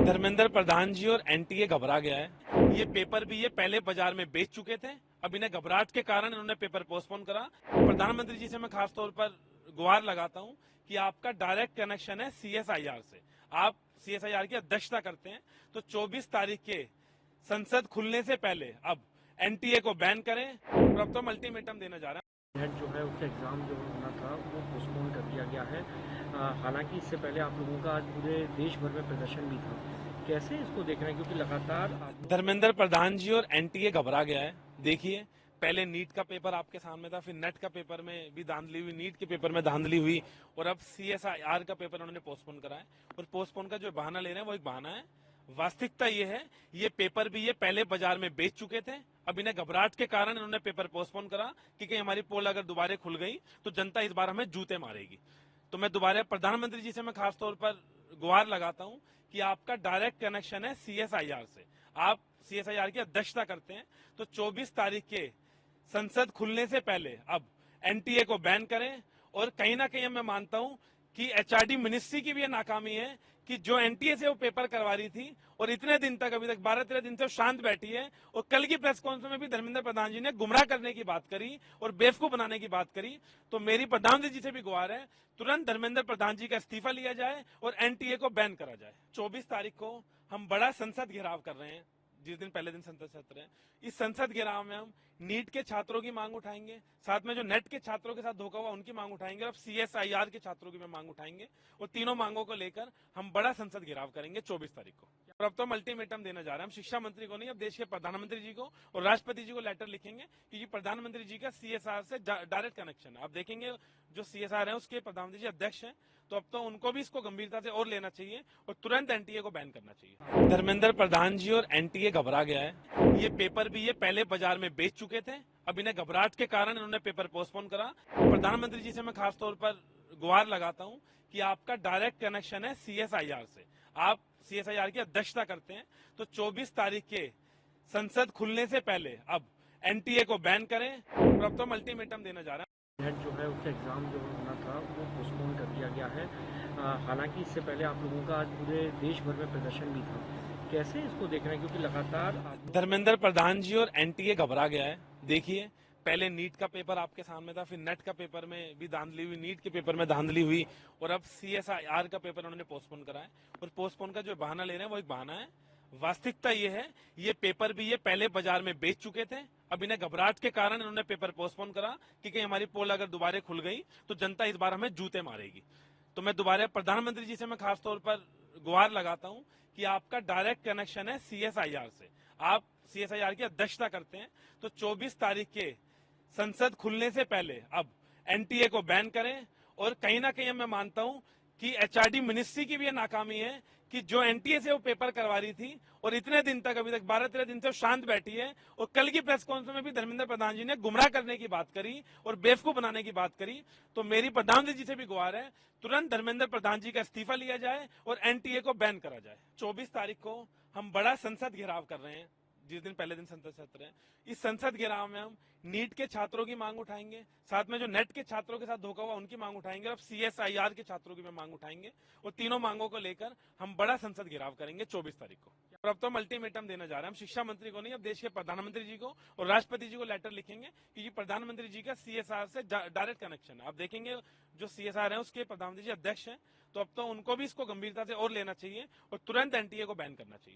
धर्मेंद्र प्रधान जी और एनटीए घबरा गया है। ये पेपर भी ये पहले बाजार में बेच चुके थे। अब इन्हें घबराहट के कारण इन्होंने पेपर पोस्टपोन करा। प्रधानमंत्री जी से मैं खास तौर पर गुहार लगाता हूं कि आपका डायरेक्ट कनेक्शन है सीएसआईआर से। आप सीएसआईआर की अध्यक्षता करते हैं, तो 24 तारीख के संसद खुलने से पहले अब एनटीए को बैन करें। और अब तो हम अल्टीमेटम देने जा रहे हैं। नेट जो है उसका एग्ज़ाम जो होना था वो पोस्टपोन कर दिया गया है। हालांकि इससे पहले आप लोगों का आज पूरे देश भर में प्रदर्शन भी था। कैसे इसको देख रहे हैं, क्योंकि लगातार आप धर्मेंद्र प्रधान जी और एनटीए घबरा गया है। देखिए, पहले नीट का पेपर आपके सामने था, फिर नेट का पेपर में भी धांधली हुई, नीट के पेपर में धांधली हुई, और अब सीएसआईआर का पेपर उन्होंने पोस्टपोन करा है। और पोस्टपोन का जो बहाना ले रहे हैं वो एक बहाना है। वास्तविकता ये है, ये पेपर भी ये पहले बाजार में बेच चुके थे। अब इन्हें घबराहट के कारण इन्होंने पेपर पोस्टपोन करा कि कहीं हमारी पोल अगर दोबारा खुल गई तो जनता इस बार हमें जूते मारेगी। तो मैं दोबारा प्रधानमंत्री जी से मैं खास तौर पर गुहार लगाता हूं कि आपका डायरेक्ट कनेक्शन है सीएसआईआर से। आप सीएसआईआर की अध्यक्षता करते हैं, तो 24 तारीख के संसद खुलने से पहले अब एनटीए को बैन करें। और कहीं ना कहीं मैं मानता हूं कि एचआरडी मिनिस्ट्री की भी ये नाकामी है कि जो एनटीए से वो पेपर करवा रही थी और इतने दिन तक, अभी तक 12-13 दिन से वो शांत बैठी है। और कल की प्रेस कॉन्फ्रेंस में भी धर्मेंद्र प्रधान जी ने गुमराह करने की बात करी और बेवकूफ बनाने की बात करी। तो मेरी प्रधानमंत्री जी से भी गुहार है, तुरंत धर्मेंद्र प्रधान जी का इस्तीफा लिया जाए और एनटीए को बैन करा जाए। 24 तारीख को हम बड़ा संसद घेराव कर रहे हैं, जिस दिन पहले दिन संसद सत्र है। इस संसद घेराव में हम नीट के छात्रों की मांग उठाएंगे, साथ में जो नेट के छात्रों के साथ धोखा हुआ उनकी मांग उठाएंगे, अब सीएसआईआर के छात्रों की भी मांग उठाएंगे। और तीनों मांगों को लेकर हम बड़ा संसद घेराव करेंगे 24 तारीख को। और अब तो हम अल्टीमेटम देने जा रहे हैं। हम शिक्षा मंत्री को नहीं, अब देश के प्रधानमंत्री जी को और राष्ट्रपति जी को लेटर लिखेंगे, क्योंकि प्रधानमंत्री जी का सीएसआर से डायरेक्ट कनेक्शन है। आप देखेंगे जो सीएसआर है उसके प्रधानमंत्री जी अध्यक्ष हैं, तो अब तो उनको भी इसको गंभीरता से और लेना चाहिए और तुरंत एनटीए को बैन करना चाहिए। धर्मेंद्र प्रधान जी और एनटीए घबरा गया है। ये पेपर भी ये पहले बाजार में बेच चुके थे। अब इन्हें घबराहट के कारण इन्होंने पेपर पोस्टपोन करा। प्रधानमंत्री जी से मैं खास तौर पर गुहार लगाता हूं कि आपका डायरेक्ट कनेक्शन है सीएसआईआर से। आप सीएसआईआर की अध्यक्षता करते हैं, तो 24 तारीख के संसद खुलने से पहले अब एनटीए को बैन करें। और अब तो हम अल्टीमेटम देने जा रहे हैं। नेट जो है उसका एग्ज़ाम जो होना था वो पोस्टपोन कर दिया गया है। हालांकि इससे पहले आप लोगों का आज पूरे देश भर में प्रदर्शन भी था। कैसे इसको देख रहे हैं, क्योंकि लगातार आप धर्मेंद्र प्रधान जी और एनटीए घबरा गया है। देखिए, पहले नीट का पेपर आपके सामने था, फिर नेट का पेपर में भी धांधली हुई, नीट के पेपर में धांधली हुई, और अब सीएसआईआर का पेपर उन्होंने पोस्टपोन करा है। और पोस्टपोन का जो बहाना ले रहे हैं वो एक बहाना है। वास्तविकता ये है, ये पेपर भी ये पहले बाजार में बेच चुके थे। अब इन्हें घबराहट के कारण इन्होंने पेपर पोस्टपोन करा कि कहीं हमारी पोल अगर दोबारा खुल गई तो जनता इस बार हमें जूते मारेगी। तो मैं दोबारा प्रधानमंत्री जी से मैं खास तौर पर गुहार लगाता हूं कि आपका डायरेक्ट कनेक्शन है सीएसआईआर से। आप सीएसआईआर की अध्यक्षता करते हैं, तो 24 तारीख के संसद खुलने से पहले अब एनटीए को बैन करें। और कहीं ना कहीं मैं मानता हूं कि एचआरडी मिनिस्ट्री की भी ये नाकामी है कि जो एनटीए से वो पेपर करवा रही थी और इतने दिन तक, अभी तक 12-13 दिन से वो शांत बैठी है। और कल की प्रेस कॉन्फ्रेंस में भी धर्मेंद्र प्रधान जी ने गुमराह करने की बात करी और बेवकूफ बनाने की बात करी। तो मेरी प्रधानमंत्री जी से भी गुहार है, तुरंत धर्मेंद्र प्रधान जी का इस्तीफा लिया जाए और एनटीए को बैन करा जाए। 24 तारीख को हम बड़ा संसद घेराव कर रहे हैं, जिस दिन पहले दिन संसद सत्र है। इस संसद घेराव में हम नीट के छात्रों की मांग उठाएंगे, साथ में जो नेट के छात्रों के साथ धोखा हुआ उनकी मांग उठाएंगे, अब सीएसआईआर के छात्रों की भी मांग उठाएंगे। और तीनों मांगों को लेकर हम बड़ा संसद घेराव करेंगे 24 तारीख को। और अब तो हम अल्टीमेटम देने जा रहे हैं। हम शिक्षा मंत्री को नहीं, अब देश के प्रधानमंत्री जी को और राष्ट्रपति जी को लेटर लिखेंगे, क्योंकि प्रधानमंत्री जी का सीएसआर से डायरेक्ट कनेक्शन है। आप देखेंगे जो सीएसआर है उसके प्रधानमंत्री जी अध्यक्ष हैं, तो अब तो उनको भी इसको गंभीरता से और लेना चाहिए और तुरंत एनटीए को बैन करना चाहिए।